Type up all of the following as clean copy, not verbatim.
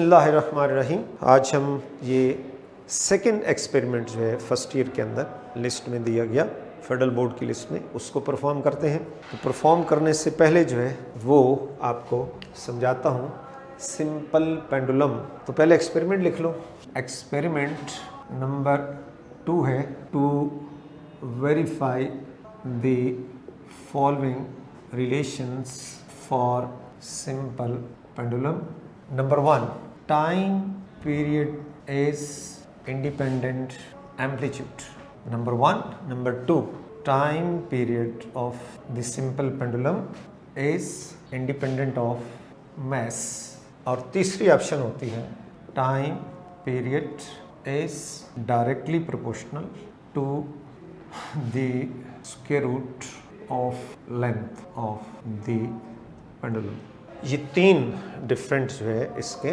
बिस्मिल्लाहिर्रहमानिर्रहीम। आज हम ये सेकंड एक्सपेरिमेंट जो है फर्स्ट ईयर के अंदर लिस्ट में दिया गया फेडरल बोर्ड की लिस्ट में, उसको परफॉर्म करते हैं। तो परफॉर्म करने से पहले जो है वो आपको समझाता हूँ सिंपल पेंडुलम। तो पहले एक्सपेरिमेंट लिख लो। एक्सपेरिमेंट नंबर 2 है to verify the following relations for simple pendulum. Number 1, time period is independent amplitude. Number 1. Number 2, time period of the simple pendulum is independent of mass. और तीसरी option होती है time period is directly proportional to the square root of length of the pendulum. ये तीन different जो है इसके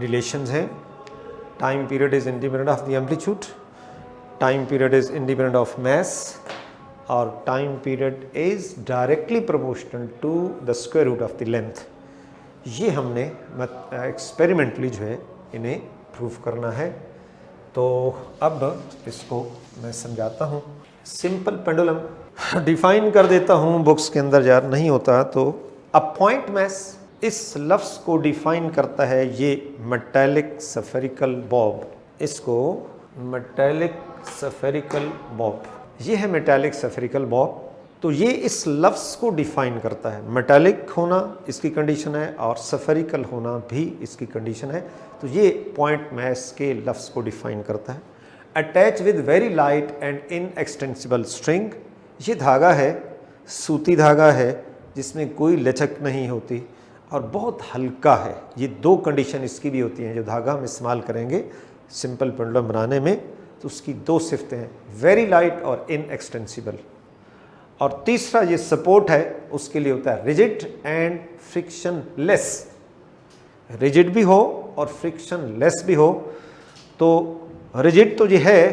relations हैं। Time period is independent of the amplitude, time period is independent of mass और time period is directly proportional to the square root of the length. ये हमने experimentally जो है इन्हें प्रूव करना है। तो अब इसको मैं समझाता हूँ। सिंपल पेंडुलम डिफाइन कर देता हूँ, बुक्स के अंदर यार नहीं होता तो। अ पॉइंट मास, इस लफ्ज़ को डिफाइन करता है ये मेटालिक स्फेरिकल बॉब। इसको मेटालिक स्फेरिकल बॉब, ये है मेटालिक स्फेरिकल बॉब। तो ये इस लफ्ज़ को डिफाइन करता है। मेटालिक होना इसकी कंडीशन है और स्फेरिकल होना भी इसकी कंडीशन है। तो ये पॉइंट मास के लफ्ज़ को डिफाइन करता है। Attach with very light and inextensible string, ये धागा है, सूती धागा है जिसमें कोई लचक नहीं होती और बहुत हल्का है। ये दो कंडीशन इसकी भी होती हैं जो धागा हम इस्तेमाल करेंगे सिंपल पेंडुलम बनाने में। तो उसकी दो सिफ्तें हैं, वेरी लाइट और इनएक्सटेंसिबल। और तीसरा ये सपोर्ट है, उसके लिए होता है rigid and friction less. Rigid भी हो और फ्रिक्शन लेस भी हो। तो रिजिड तो ये है,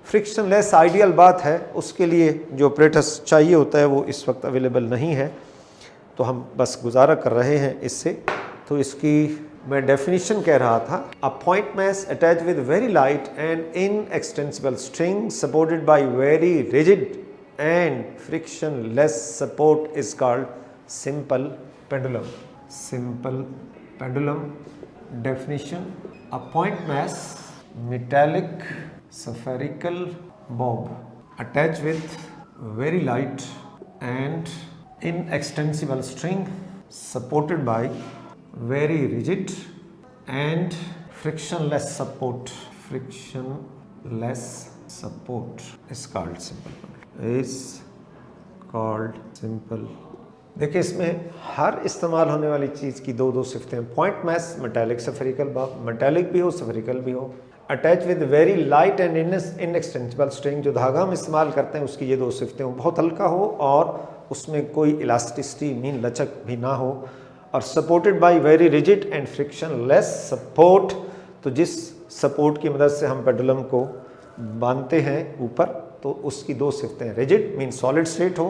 फ्रिक्शन लेस आइडियल बात है, उसके लिए जो ऑपरेटर्स चाहिए होता है वो इस वक्त अवेलेबल नहीं है, तो हम बस गुजारा कर रहे हैं इससे। तो इसकी मैं डेफिनेशन कह रहा था, a point mass attach with very light and inextensible string supported by very rigid and friction less support is called simple pendulum. Simple pendulum definition, a point mass metallic spherical bob attached with very light and inextensible string supported by very rigid and frictionless support. Frictionless support is called simple. देखिए इसमें हर इस्तेमाल होने वाली चीज़ की दो दो सिफ्तें हैं। Point mass metallic spherical Bob, metallic भी हो स्फेरिकल भी हो। Attach with very light and inextensible string, जो धागा हम इस्तेमाल करते हैं उसकी ये दो सिफ्तें हो, बहुत हल्का हो और उसमें कोई इलास्टिसिटी मीन लचक भी ना हो। और supported by very rigid and friction less support, तो जिस सपोर्ट की मदद से हम पेंडुलम को बांधते हैं ऊपर, तो उसकी दो सिफ्तें हैं। रिजिड मीन सॉलिड स्टेट हो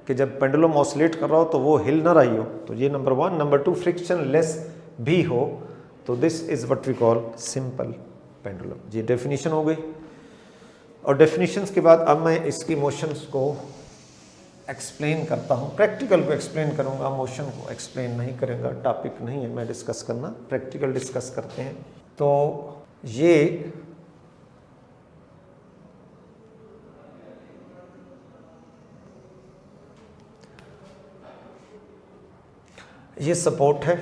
कि जब पेंडुलम ऑसिलेट कर रहा हो तो वो हिल ना रही हो, तो ये नंबर 1। नंबर 2, फ्रिक्शन लेस भी हो, तो this is what we call simple pendulum. ये डेफिनेशन हो गई। और डेफिनेशंस के बाद अब मैं इसकी मोशंस को एक्सप्लेन करता हूँ। प्रैक्टिकल को एक्सप्लेन करूँगा, मोशन को एक्सप्लेन नहीं करूँगा, टॉपिक नहीं है मैं डिस्कस करना, प्रैक्टिकल डिस्कस करते हैं। तो ये सपोर्ट है,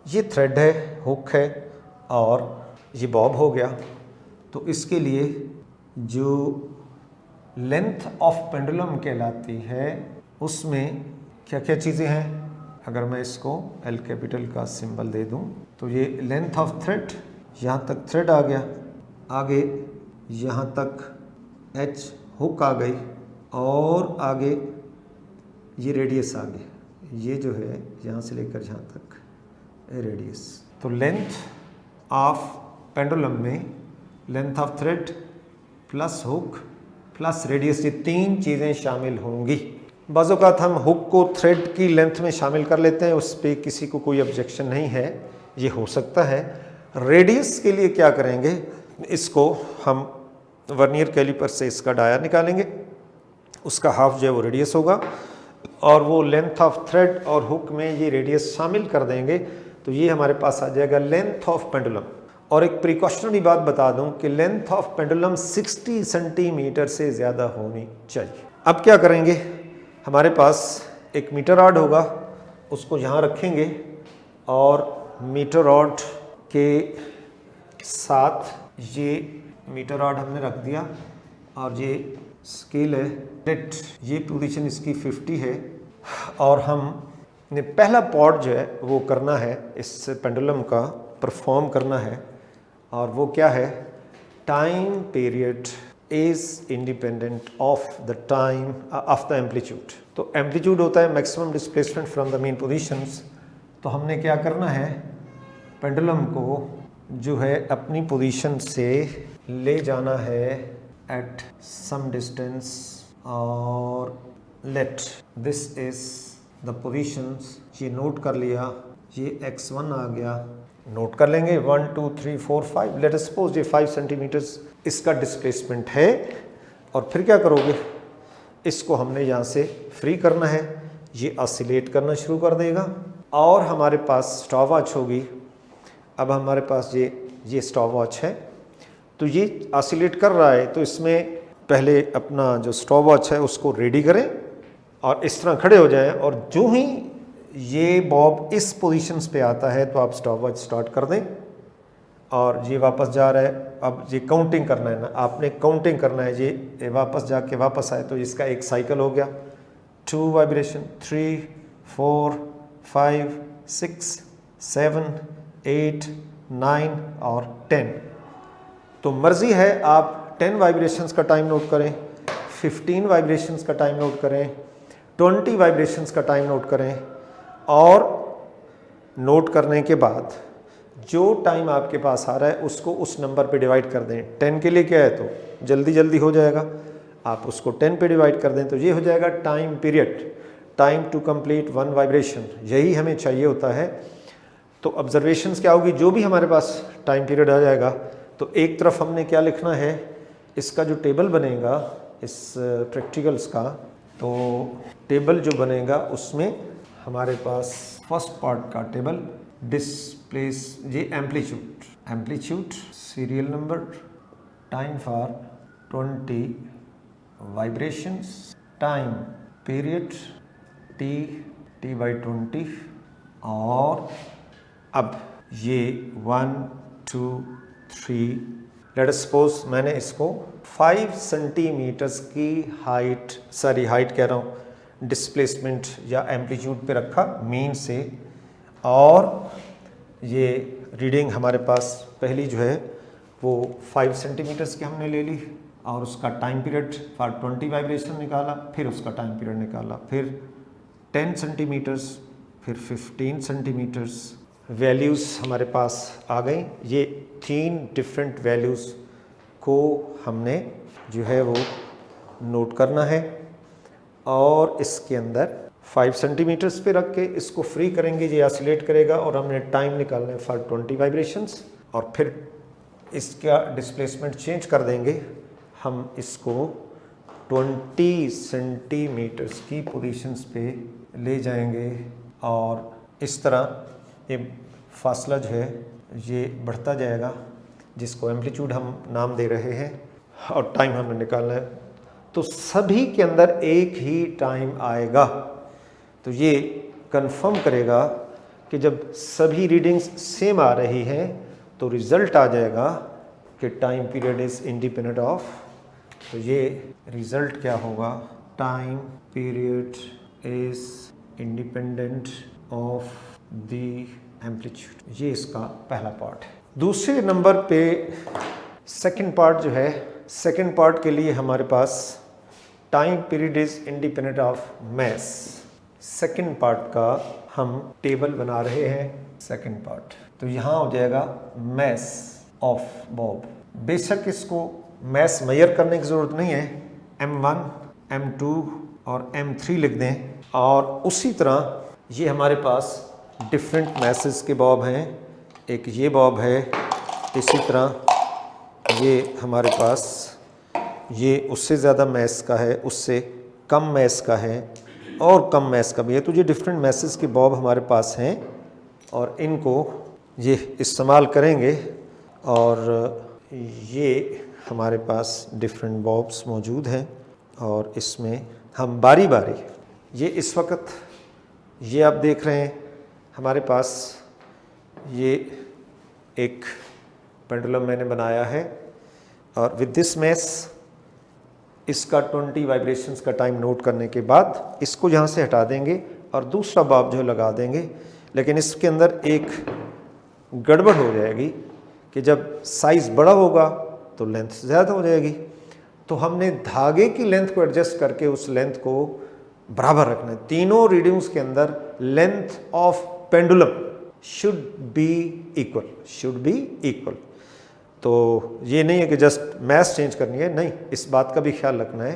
ये थ्रेड है, हुक है और ये बॉब हो गया। तो इसके लिए जो लेंथ ऑफ पेंडुलम कहलाती है उसमें क्या क्या चीज़ें हैं। अगर मैं इसको एल कैपिटल का सिंबल दे दूं तो ये लेंथ ऑफ थ्रेड, यहाँ तक थ्रेड आ गया, आगे यहाँ तक एच हुक आ गई और आगे ये रेडियस आ गई। ये जो है यहाँ से लेकर यहाँ तक रेडियस। तो लेंथ ऑफ पेंडुलम में length of thread plus hook plus radius, ये तीन चीज़ें शामिल होंगी। बाज़ औक़ात हम हुक को थ्रेड की लेंथ में शामिल कर लेते हैं, उस पर किसी को कोई ऑब्जेक्शन नहीं है, ये हो सकता है। रेडियस के लिए क्या करेंगे, इसको हम वर्नियर कैलिपर से इसका डाया निकालेंगे, उसका हाफ जो है वो रेडियस होगा और वो लेंथ ऑफ थ्रेड और हुक में ये रेडियस शामिल कर देंगे तो ये हमारे पास आ जाएगा लेंथ ऑफ पेंडुलम। और एक प्रिकॉशनरी बात बता दूं कि लेंथ ऑफ पेंडुलम 60 सेंटीमीटर से ज़्यादा होनी चाहिए। अब क्या करेंगे, हमारे पास एक मीटर रॉड होगा, उसको यहाँ रखेंगे और मीटर रॉड के साथ ये मीटर रॉड हमने रख दिया और ये स्केल है नेट, ये पोजीशन इसकी 50 है और हमने पहला पार्ट जो है वो करना है, इस पेंडुलम का परफॉर्म करना है और वो क्या है, time period is independent of the time of the amplitude. तो एम्पलीट्यूड होता है maximum displacement from the main positions. तो हमने क्या करना है, पेंडुलम को जो है अपनी पोजीशन से ले जाना है एट सम डिस्टेंस और let this is the positions. ये नोट कर लिया, ये x1 आ गया, नोट कर लेंगे 1 2 3 4 5, लेट अस सपोज ये 5 सेंटीमीटर्स इसका डिस्प्लेसमेंट है। और फिर क्या करोगे, इसको हमने यहाँ से फ्री करना है, ये ऑसिलेट करना शुरू कर देगा और हमारे पास स्टॉप वॉच होगी। अब हमारे पास ये स्टॉप वॉच है, तो ये ऑसिलेट कर रहा है, तो इसमें पहले अपना जो स्टॉप वॉच है उसको रेडी करें और इस तरह खड़े हो जाएं और जो ही ये बॉब इस पोजीशंस पे आता है तो आप स्टॉप वॉच स्टार्ट कर दें और ये वापस जा रहा है। अब ये काउंटिंग करना है ना, आपने काउंटिंग करना है, ये वापस जाके वापस आए तो इसका एक साइकिल हो गया, 2 वाइब्रेशन, 3 4 5 6 7 8 9 और 10। तो मर्जी है आप 10 वाइब्रेशंस का टाइम नोट करें, 15 वाइब्रेशंस का टाइम नोट करें, 20 वाइब्रेशंस का टाइम नोट करें और नोट करने के बाद जो टाइम आपके पास आ रहा है उसको उस नंबर पे डिवाइड कर दें। 10 के लिए क्या है तो जल्दी जल्दी हो जाएगा, आप उसको 10 पे डिवाइड कर दें तो ये हो जाएगा time period, time to complete 1 vibration. यही हमें चाहिए होता है। तो ऑब्जर्वेशंस क्या होगी, जो भी हमारे पास टाइम पीरियड आ जाएगा तो एक तरफ हमने क्या लिखना है, इसका जो टेबल बनेगा इस प्रैक्टिकल्स का, तो टेबल जो बनेगा उसमें हमारे पास फर्स्ट पार्ट का टेबल डिस्प्लेस ये amplitude serial number, time for 20 vibrations, time period t/20 और अब ये 1 2 3 लेट अस सपोज मैंने इसको 5 सेंटीमीटर्स की हाइट कह रहा हूँ, डिस्प्लेसमेंट या एम्पलीट्यूड पे रखा मीन से और ये रीडिंग हमारे पास पहली जो है वो 5 सेंटीमीटर्स की हमने ले ली और उसका टाइम पीरियड फॉर 20 वाइब्रेशन निकाला, फिर उसका टाइम पीरियड निकाला, फिर 10 सेंटीमीटर्स, फिर 15 सेंटीमीटर्स। वैल्यूज़ हमारे पास आ गई। ये 3 डिफरेंट वैल्यूज़ को हमने जो है वो नोट करना है और इसके अंदर 5 सेंटीमीटर्स पे रख के इसको फ्री करेंगे, ये ऑसिलेट करेगा और हमने टाइम निकालना है फॉर 20 वाइब्रेशंस और फिर इसका डिस्प्लेसमेंट चेंज कर देंगे। हम इसको 20 सेंटीमीटर्स की पोजीशंस पे ले जाएंगे और इस तरह ये फासला जो है ये बढ़ता जाएगा, जिसको एम्पलीट्यूड हम नाम दे रहे हैं और टाइम हमें निकालना है। तो सभी के अंदर एक ही टाइम आएगा। तो ये कंफर्म करेगा कि जब सभी रीडिंग्स सेम आ रही हैं तो रिज़ल्ट आ जाएगा कि time period is independent of. तो ये रिज़ल्ट क्या होगा, time period is independent of the amplitude. ये इसका पहला पार्ट है। दूसरे नंबर पे सेकंड पार्ट जो है, सेकंड पार्ट के लिए हमारे पास time period is independent of mass. Second part का हम टेबल बना रहे हैं। सेकंड पार्ट तो यहाँ हो जाएगा मैस ऑफ बॉब। बेशक इसको मैस मेजर करने की ज़रूरत नहीं है, M1 M2 और M3 लिख दें और उसी तरह ये हमारे पास डिफरेंट मैसेस के बॉब हैं। एक ये बॉब है, इसी तरह ये हमारे पास ये उससे ज़्यादा मैस का है, उससे कम मैस का है और कम मैस का भी है। तो ये डिफरेंट मैसेस के बॉब हमारे पास हैं और इनको ये इस्तेमाल करेंगे। और ये हमारे पास डिफरेंट बॉब्स मौजूद हैं और इसमें हम बारी बारी ये इस वक्त ये आप देख रहे हैं हमारे पास ये एक पेंडुलम मैंने बनाया है और विद दिस मैस इसका 20 वाइब्रेशंस का टाइम नोट करने के बाद इसको यहाँ से हटा देंगे और दूसरा बॉब जो लगा देंगे। लेकिन इसके अंदर एक गड़बड़ हो जाएगी कि जब साइज़ बड़ा होगा तो लेंथ ज़्यादा हो जाएगी। तो हमने धागे की लेंथ को एडजस्ट करके उस लेंथ को बराबर रखना है। तीनों रीडिंग्स के अंदर length of pendulum should be equal. तो ये नहीं है कि जस्ट मैस चेंज करनी है, नहीं, इस बात का भी ख्याल रखना है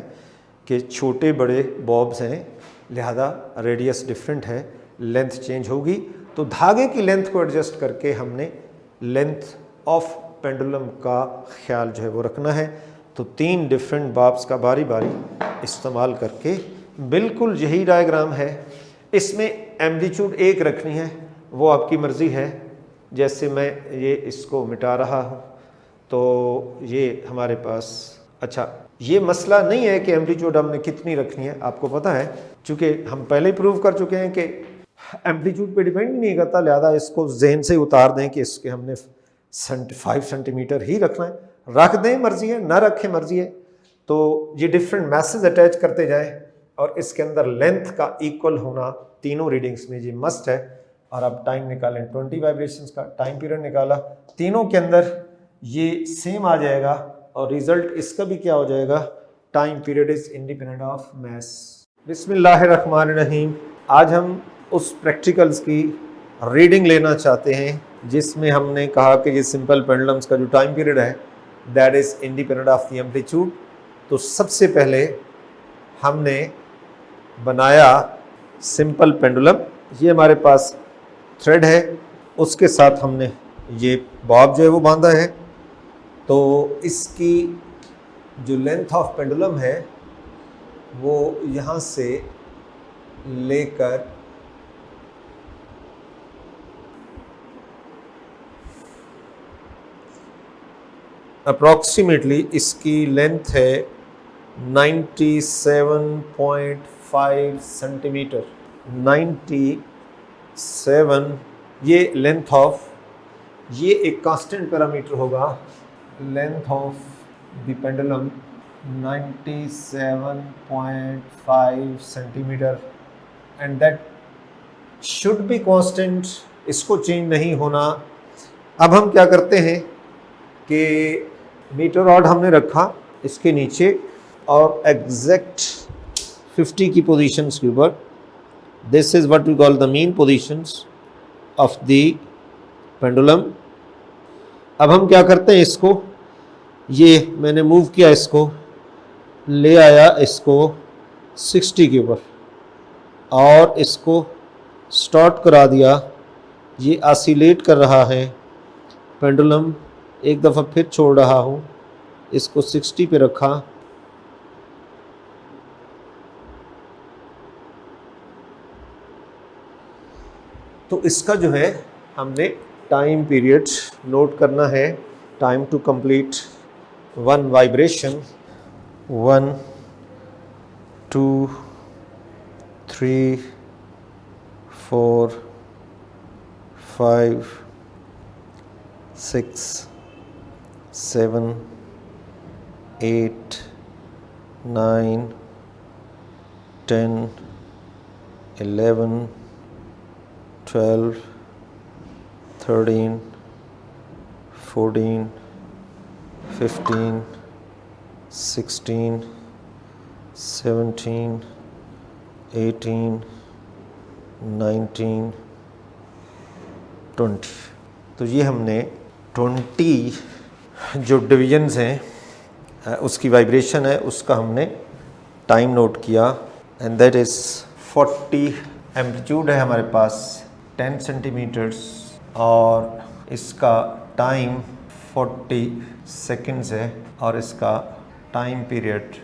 कि छोटे बड़े बॉब्स हैं, लिहाजा रेडियस डिफरेंट है, लेंथ चेंज होगी। तो धागे की लेंथ को एडजस्ट करके हमने लेंथ ऑफ पेंडुलम का ख्याल जो है वो रखना है। तो 3 डिफरेंट बॉब्स का बारी बारी इस्तेमाल करके बिल्कुल यही डायग्राम है। इसमें एम्पलीट्यूड 1 रखनी है, वो आपकी मर्ज़ी है। जैसे मैं ये इसको मिटा रहा हूँ तो ये हमारे पास, अच्छा ये मसला नहीं है कि एम्पलीट्यूड हमने कितनी रखनी है, आपको पता है, चूँकि हम पहले ही प्रूव कर चुके हैं कि एम्पलीट्यूड पे डिपेंड नहीं करता, लिहाजा इसको जहन से उतार दें कि इसके हमने 5 सेंटीमीटर ही रखना है, रख दें मर्जी है, ना रखें मर्जी है। तो ये डिफरेंट मैसेज अटैच करते जाएं और इसके अंदर लेंथ का इक्वल होना तीनों रीडिंग्स में ये मस्ट है। और अब टाइम निकालें, 20 वाइब्रेशंस का टाइम पीरियड निकाला, तीनों के अंदर ये सेम आ जाएगा और रिजल्ट इसका भी क्या हो जाएगा, time period is independent of mess. बिस्मिल्लाहिर्रहमानिर्रहीम। आज हम उस प्रैक्टिकल्स की रीडिंग लेना चाहते हैं जिसमें हमने कहा कि ये सिंपल पेंडुलम्स का जो टाइम पीरियड है that is independent of the amplitude. तो सबसे पहले हमने बनाया सिंपल पेंडुलम, ये हमारे पास थ्रेड है, उसके साथ हमने ये बॉब जो है वो बांधा है। तो इसकी जो लेंथ ऑफ पेंडुलम है वो यहाँ से लेकर अप्रॉक्सीमेटली इसकी लेंथ है 97.5 सेंटीमीटर। 97 ये लेंथ ऑफ, ये एक कांस्टेंट पैरामीटर होगा, length of the pendulum 97.5 centimetre and that should be constant, इसको चेंज नहीं होना। अब हम क्या करते हैं कि मीटर रॉड हमने रखा इसके नीचे और एग्जैक्ट 50 की पोजीशंस के ऊपर, this is what we call the mean positions of the pendulum. अब हम क्या करते हैं, इसको ये मैंने मूव किया, इसको ले आया इसको 60 के ऊपर और इसको स्टार्ट करा दिया, ये ऑसिलेट कर रहा है पेंडुलम। एक दफ़ा फिर छोड़ रहा हूँ, इसको 60 पे रखा, तो इसका जो है हमने टाइम पीरियड नोट करना है। Time to complete 1 vibration, 1 2 3 4 5 6 7 8 9 10 11 12 13 14 15 16 17 18 19 20। तो ये हमने 20 जो डिवीजन्स हैं उसकी वाइब्रेशन है उसका हमने टाइम नोट किया एंड दैट इज़ 40। एम्पलीट्यूड है हमारे पास 10 सेंटीमीटर्स और इसका टाइम 40 सेकेंड्स है और इसका time period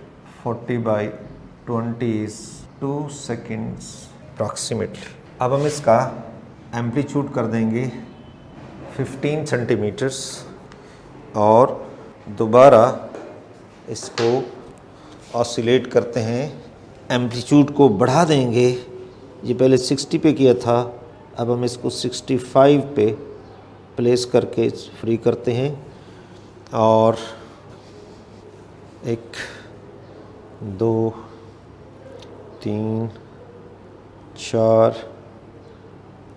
40/20 is 2 seconds approximately. अब हम इसका एम्पलीट्यूड कर देंगे 15 सेंटीमीटर्स और दोबारा इसको ऑसिलेट करते हैं, एम्पलीट्यूड को बढ़ा देंगे। ये पहले 60 पे किया था, अब हम इसको 65 पे प्लेस करके फ्री करते हैं और 1 2 3 4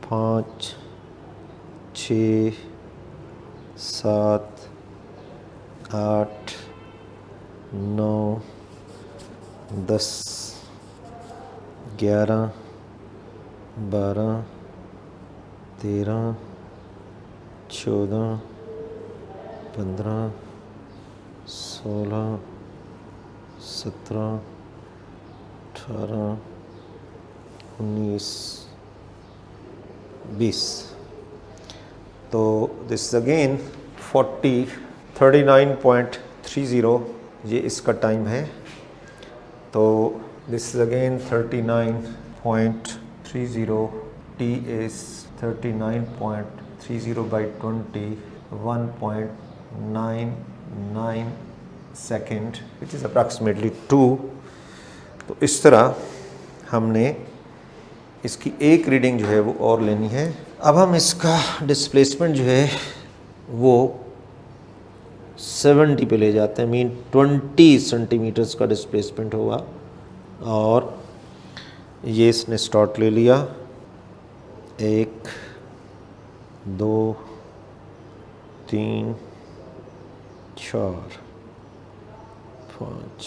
5 6 7 8 9 10 11 12 13 14 15 16 17 18 19 20। तो दिस अगेन 39.30 ये इसका टाइम है। तो this is again 39.30, T is 39.30/20, 1.99 second which is approximately 2। तो इस तरह हमने इसकी एक रीडिंग जो है वो और लेनी है। अब हम इसका डिस्प्लेसमेंट जो है वो 70 पे ले जाते हैं, मीन 20 सेंटीमीटर्स का डिस्प्लेसमेंट होगा। और ये इसने स्टार्ट ले लिया, 1 2 3 4 5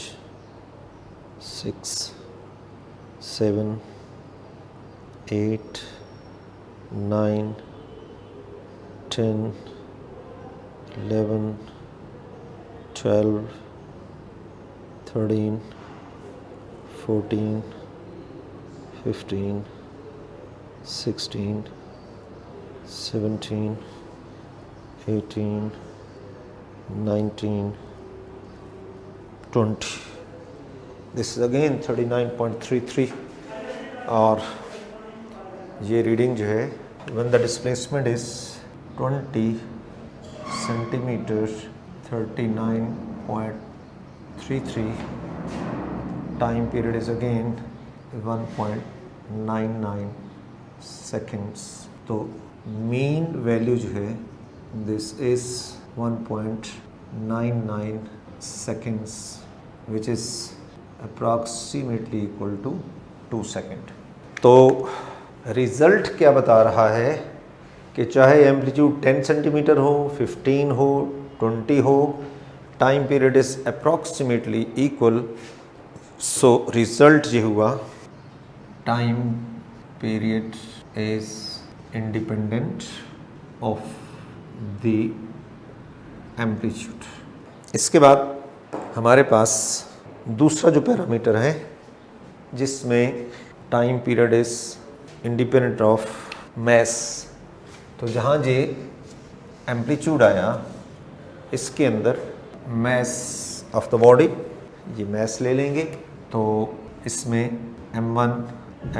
6 7 8 9 10 11 12 13 14 15 16 17 18 19 20। दिस इज अगेन 39.33 और ये रीडिंग जो है when the displacement is 20 centimetre 39.33, time period is again 1.99 seconds. तो मीन वैल्यू जो है this is 1.99 seconds which is approximately equal to 2 second. तो रिज़ल्ट क्या बता रहा है कि चाहे एम्पलीट्यूड 10 सेंटीमीटर हो, 15 हो, 20 हो, time period is approximately equal. So result ये हुआ time period is independent of the amplitude. इसके बाद हमारे पास दूसरा जो पैरामीटर है जिसमें time period is independent of mess. तो जहाँ ये एम्पलीट्यूड आया इसके अंदर मैस ऑफ द बॉडी, ये मैस ले लेंगे। तो इसमें M1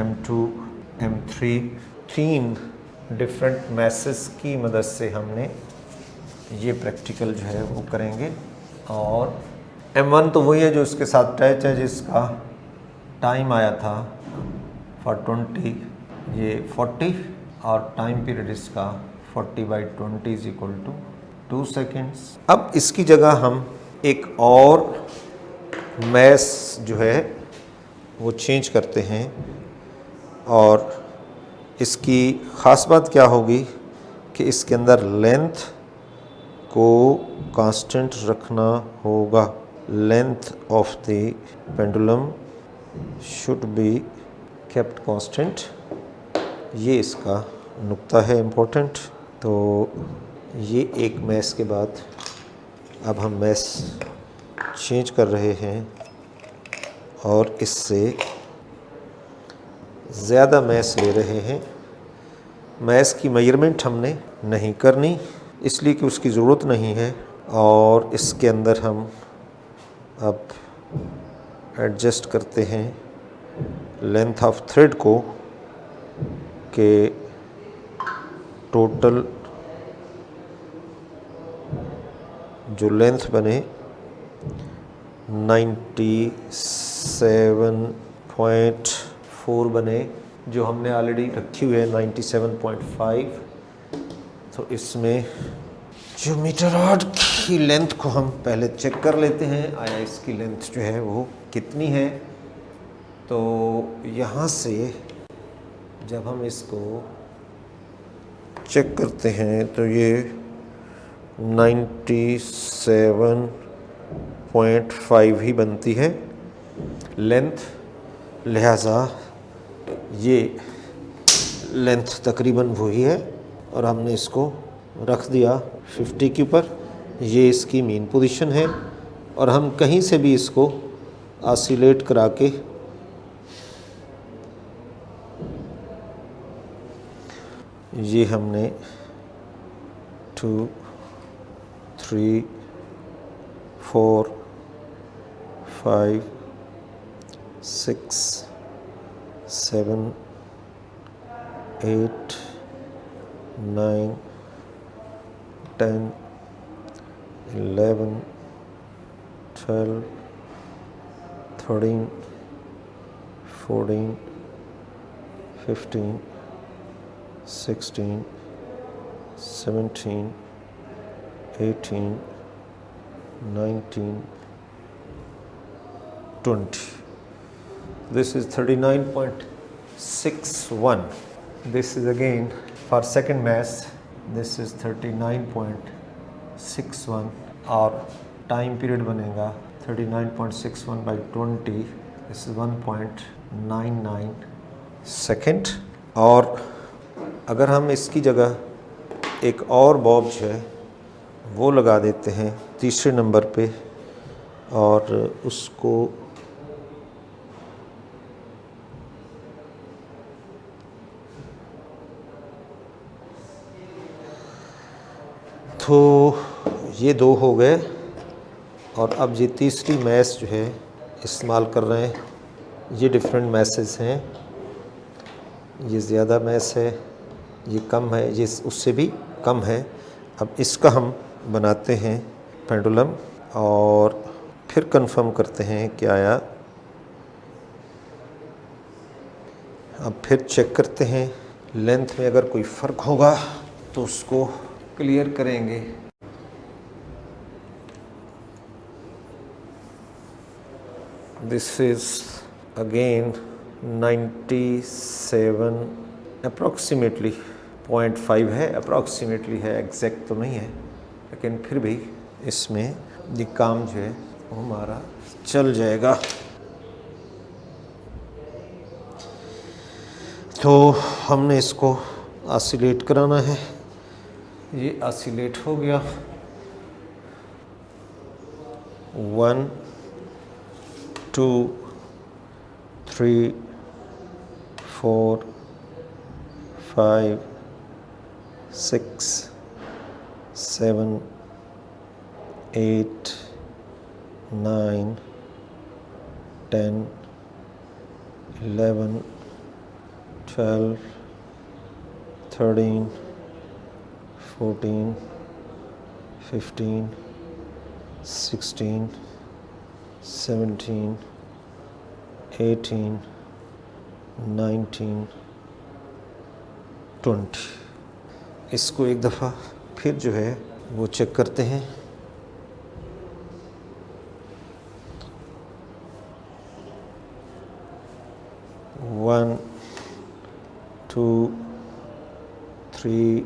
M2 M3 3 different messes की मदद से हमने ये प्रैक्टिकल जो है वो करेंगे। और M1 तो वही है जो इसके साथ अटैच है, जिसका टाइम आया था फॉर 20, ये 40 और टाइम पीरियड इसका 40/20 इज इक्वल टू 2 सेकेंड्स। अब इसकी जगह हम एक और मैस जो है वो चेंज करते हैं और इसकी ख़ास बात क्या होगी कि इसके अंदर लेंथ को कांस्टेंट रखना होगा। Length of the pendulum should be kept constant, ये इसका नुक्ता है इम्पोर्टेंट। तो ये एक मैस के बाद अब हम मैस चेंज कर रहे हैं और इससे ज़्यादा मैस ले रहे हैं। मैस की मेजरमेंट हमने नहीं करनी, इसलिए कि उसकी ज़रूरत नहीं है। और इसके अंदर हम अब एडजस्ट करते हैं लेंथ ऑफ थ्रेड को कि टोटल जो लेंथ बने 97.4 बने, जो हमने ऑलरेडी रखी हुई है 97.5। तो इसमें जो मीटर रॉड की लेंथ को हम पहले चेक कर लेते हैं, आया इसकी लेंथ जो है वो कितनी है। तो यहाँ से जब हम इसको चेक करते हैं तो ये 97.5 ही बनती है लेंथ, लिहाजा ये लेंथ तकरीबन वही है। और हमने इसको रख दिया 50 के ऊपर। ये इसकी मेन पोजीशन है और हम कहीं से भी इसको ऑसिलेट करा के ये हमने 2, 3, 4, 5, 6, 7, 8, 9, 10, 11, 12, 13, 14, 15, 16, 17, 18, 19, 20. This is 39.61. This is again for second mass. This is 39.61 और टाइम पीरियड बनेगा 39.61 by 20. This is 1.99 second. और अगर हम इसकी जगह एक और बॉब जो है वो लगा देते हैं तीसरे नंबर पे और उसको तो ये 2 हो गए। और अब ये तीसरी मैस जो है इस्तेमाल कर रहे हैं। ये डिफरेंट मैसेस हैं, ये ज़्यादा मैस है, ये कम है, ये उससे भी कम है। अब इसका हम बनाते हैं पेंडुलम और फिर कंफर्म करते हैं कि आया। अब फिर चेक करते हैं लेंथ में अगर कोई फ़र्क होगा तो उसको क्लियर करेंगे। दिस इज़ अगेन 97 अप्रॉक्सीमेटली 0.5 है, अप्रॉक्सीमेटली है, एग्जैक्ट तो नहीं है, लेकिन फिर भी इसमें ये काम जो है वो हमारा चल जाएगा। तो हमने इसको ऑसिलेट कराना है। ये ऑसिलेट हो गया। 1, 2, 3, 4, 5, 6, 7, 8, 9, 10, 11, 12, 13, 14, 15, 16, 17, 18, 19, 20। इसको एक दफ़ा फिर जो है वो चेक करते हैं। वन, 2, 3,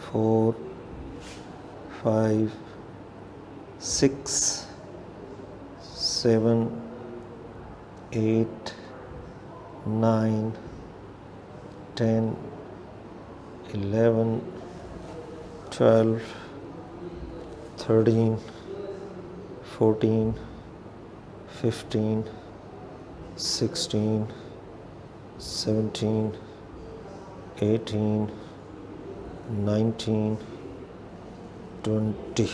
4, 5, 6, 7, 8, 9, 10, 11, 12, 13, 14, 15, 16, 17, 18, 19, 20,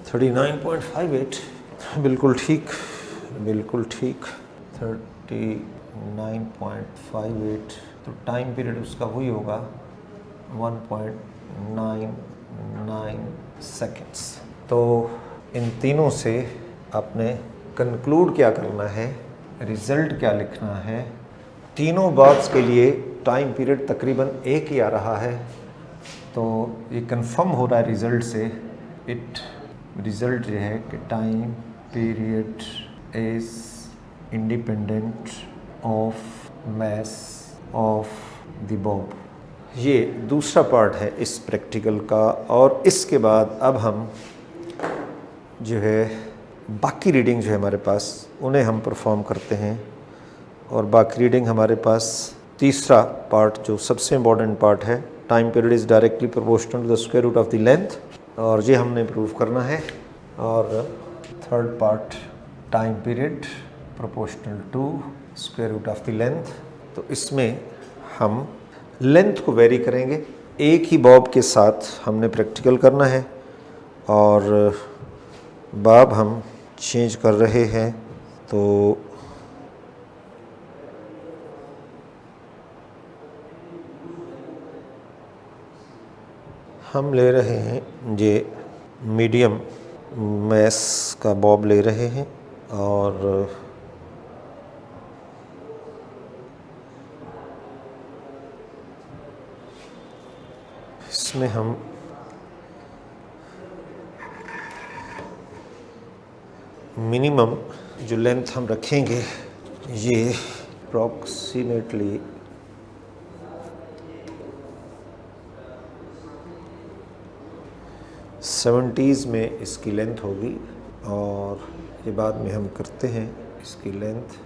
39.58, बिल्कुल ठीक, बिल्कुल ठीक, 39.58। तो टाइम पीरियड उसका वही होगा 1.99 सेकेंड्स। तो इन तीनों से आपने कंक्लूड क्या करना है, रिज़ल्ट क्या लिखना है। तीनों बार्स के लिए टाइम पीरियड तकरीबन एक ही आ रहा है, तो ये कंफर्म हो रहा है रिज़ल्ट से। रिज़ल्ट ये है कि time period is independent of mass of the Bob. ये दूसरा पार्ट है इस प्रैक्टिकल का। और इसके बाद अब हम जो है बाकी रीडिंग जो है हमारे पास, उन्हें हम परफॉर्म करते हैं। और बाकी रीडिंग हमारे पास तीसरा पार्ट जो सबसे इम्पॉर्टेंट पार्ट है, time period is directly proportional to the square root of the length, और ये हमने प्रूव करना है। और third part, time period proportional to square root of the length. तो इसमें हम लेंथ को वेरी करेंगे, एक ही बॉब के साथ हमने प्रैक्टिकल करना है, और बॉब हम चेंज कर रहे हैं। तो हम ले रहे हैं ये मीडियम मैस का बॉब ले रहे हैं, और इसमें हम मिनिमम जो लेंथ हम रखेंगे ये अप्रॉक्सीमेटली 70s में इसकी लेंथ होगी, और ये बाद में हम करते हैं इसकी लेंथ।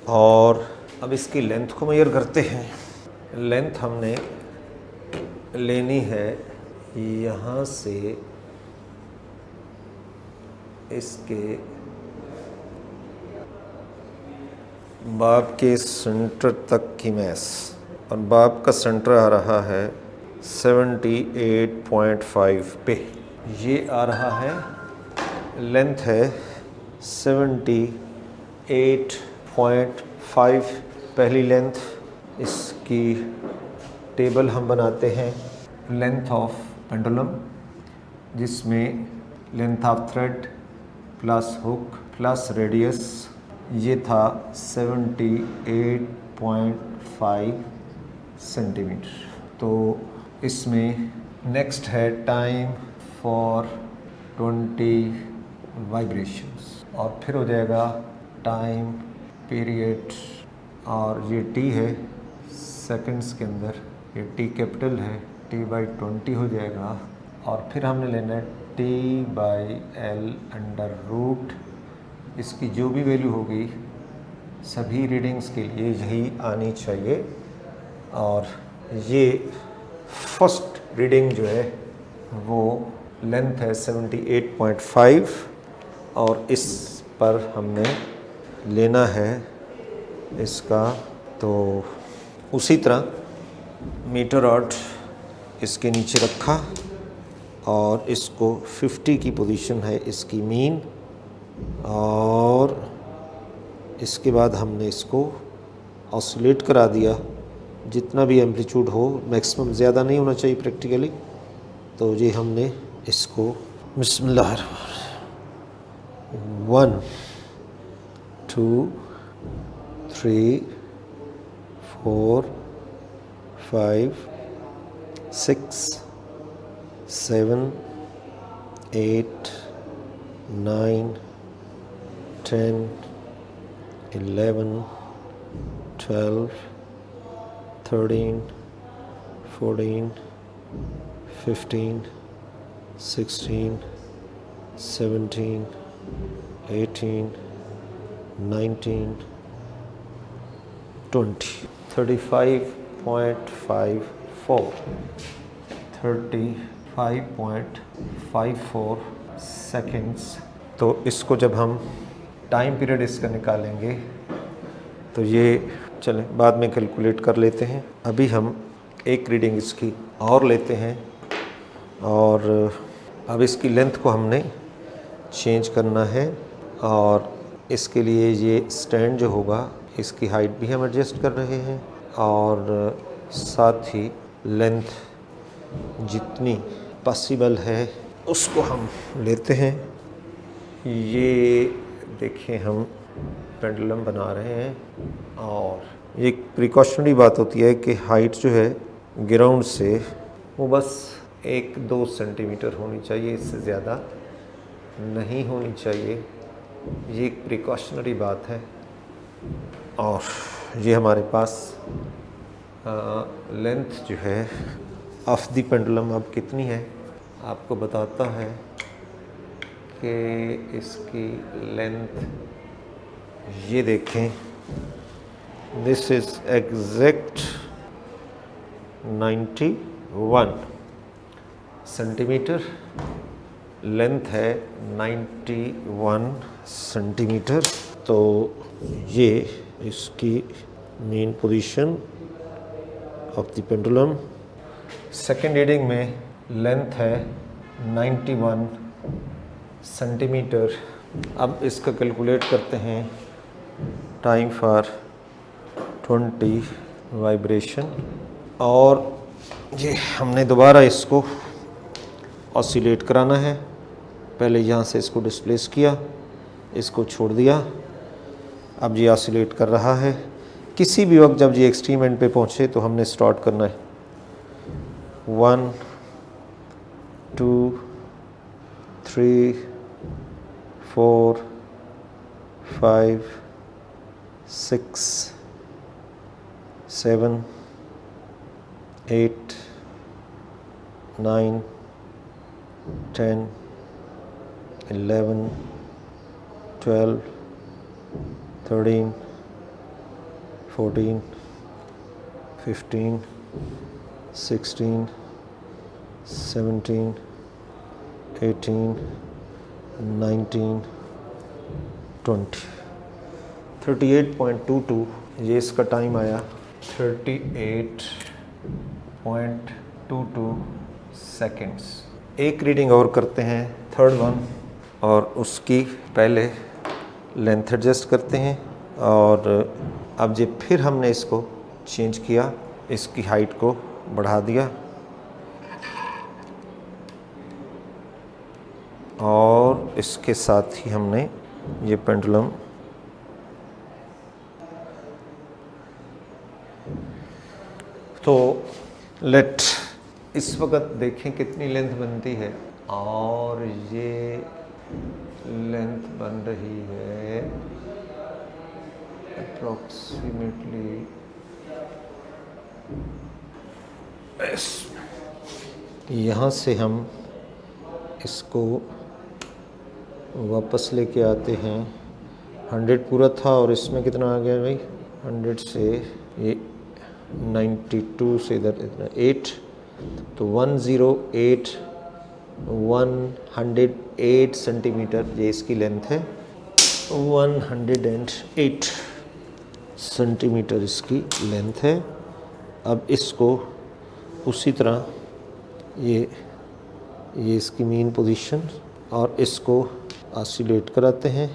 और अब इसकी लेंथ को मेजर करते हैं। लेंथ हमने लेनी है यहाँ से इसके बॉब के सेंटर तक की मैस, और बॉब का सेंटर आ रहा है 78.5 पे। ये आ रहा है, लेंथ है 78.5 पहली लेंथ। इसकी टेबल हम बनाते हैं, लेंथ ऑफ पेंडुलम, जिसमें length of thread plus hook plus radius ये था 78.5 सेंटीमीटर। तो इसमें नेक्स्ट है टाइम फॉर 20 वाइब्रेशंस, और फिर हो जाएगा टाइम पीरियड, और ये टी है सेकंड्स के अंदर, ये टी कैपिटल है, T/20 हो जाएगा। और फिर हमने लेना है T/L अंडर रूट। इसकी जो भी वैल्यू होगी सभी रीडिंग्स के लिए यही आनी चाहिए। और ये फर्स्ट रीडिंग जो है वो लेंथ है 78.5, और इस पर हमने लेना है इसका। तो उसी तरह मीटर रॉड इसके नीचे रखा, और इसको 50 की पोजीशन है इसकी मीन, और इसके बाद हमने इसको ऑसिलेट करा दिया जितना भी एम्पलीट्यूड हो, मैक्सिमम ज़्यादा नहीं होना चाहिए प्रैक्टिकली। तो ये हमने इसको बिस्मिल्लाह 1 2 3 4 5 6 7 8 9 10 11 12 13 14 15 16 17 18 19 20 35.5 35.54 सेकेंड्स। तो इसको जब हम टाइम पीरियड इसका निकालेंगे तो ये चलें बाद में कैलकुलेट कर लेते हैं। अभी हम एक रीडिंग इसकी और लेते हैं और अब इसकी लेंथ को हमने चेंज करना है और इसके लिए ये स्टैंड जो होगा इसकी हाइट भी हम एडजस्ट कर रहे हैं और साथ ही लेंथ जितनी पॉसिबल है उसको हम लेते हैं। ये देखिए हम पेंडुलम बना रहे हैं और एक प्रिकॉशनरी बात होती है कि हाइट जो है ग्राउंड से वो बस 1-2 सेंटीमीटर होनी चाहिए, इससे ज़्यादा नहीं होनी चाहिए। ये एक प्रिकॉशनरी बात है। और ये हमारे पास लेंथ जो है ऑफ द पेंडुलम अब कितनी है आपको बताता है कि इसकी लेंथ ये देखें, this is exact 91 centimetre. Length है 91 सेंटीमीटर। तो ये इसकी main position of the pendulum. Second reading में लेंथ है 91 सेंटीमीटर। अब इसका कैलकुलेट करते हैं टाइम फॉर 20 वाइब्रेशन और ये हमने दोबारा इसको ऑसिलेट कराना है। पहले यहाँ से इसको डिस्प्लेस किया, इसको छोड़ दिया, अब ये ऑसिलेट कर रहा है। किसी भी वक्त जब ये एक्सट्रीम एंड पे पहुँचे तो हमने स्टार्ट करना है 1 2 3 4 5 6 7 8 9 10 11 12 13 14 15 16 17 18 19 20 38.22 ये इसका टाइम आया। 38.22 सेकेंड्स। एक रीडिंग और करते हैं, थर्ड वन, और उसकी पहले लेंथ एडजस्ट करते हैं और अब ये फिर हमने इसको चेंज किया, इसकी हाइट को बढ़ा दिया और इसके साथ ही हमने ये पेंडुलम तो लेट इस वक्त देखें कितनी लेंथ बनती है और ये लेंथ बन रही है अप्रॉक्सीमेटली यहाँ से हम इसको वापस लेके आते हैं। 100 पूरा था और इसमें कितना आ गया भाई, 100 से ये 92 से इधर इतना 8, तो 108 सेंटीमीटर ये इसकी लेंथ है। 108 सेंटीमीटर इसकी लेंथ है। अब इसको उसी तरह ये इसकी मेन पोजीशन और इसको ऑसिलेट कराते हैं।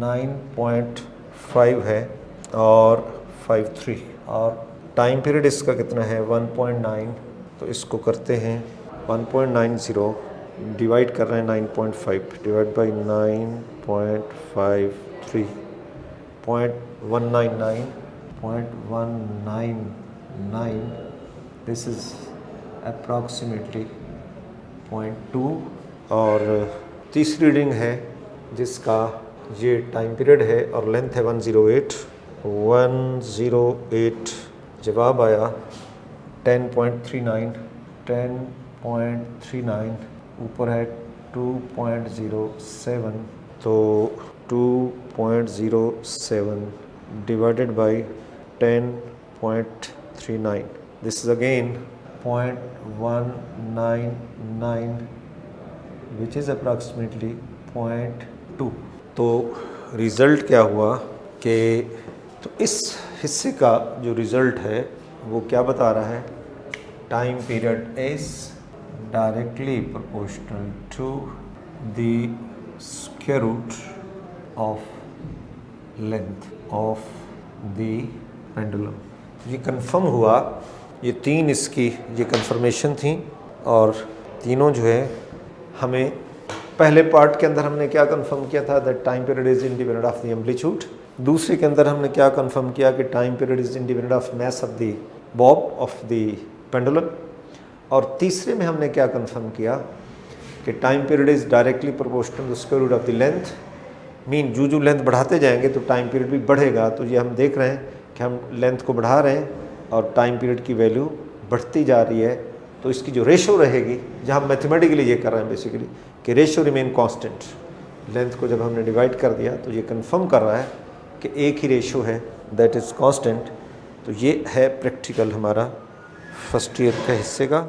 नाइन 9.5 है और 53 और टाइम पीरियड इसका कितना है 1.9। तो इसको करते हैं 1.90 डिवाइड कर रहे हैं 9.5 divide by 9.53 0.199 this is approximately 0.2। और तीसरी रीडिंग है जिसका ये टाइम पीरियड है और लेंथ है 108। 108 जवाब आया 10.39। 10.39 ऊपर है 2.07, तो 2.07 divided by 10.39, this is again 0.199 which is approximately 0.2। तो रिज़ल्ट क्या हुआ कि तो इस हिस्से का जो रिज़ल्ट है वो क्या बता रहा है, time period is directly proportional to the square root of length of the pendulum. ये कंफर्म हुआ, ये तीन इसकी ये कंफर्मेशन थी और तीनों जो है हमें पहले पार्ट के अंदर हमने क्या कंफर्म किया था, that time period is independent of the amplitude. दूसरे के अंदर हमने क्या कंफर्म किया कि time period is independent of mass of the bob of the pendulum. और तीसरे में हमने क्या कंफर्म किया कि time period is directly proportional to square root of the length. Mean जो लेंथ बढ़ाते जाएंगे तो टाइम पीरियड भी बढ़ेगा। तो ये हम देख रहे हैं कि हम लेंथ को बढ़ा रहे हैं और टाइम पीरियड की वैल्यू बढ़ती जा रही है। तो इसकी जो रेशो रहेगी, जहाँ मैथमेटिकली ये कर रहे हैं बेसिकली कि रेशो रिमेन कांस्टेंट। लेंथ को जब हमने डिवाइड कर दिया तो ये कंफर्म कर रहा है कि एक ही रेशो है, दैट इज़ कांस्टेंट। तो ये है प्रैक्टिकल हमारा फर्स्ट ईयर के हिस्से का।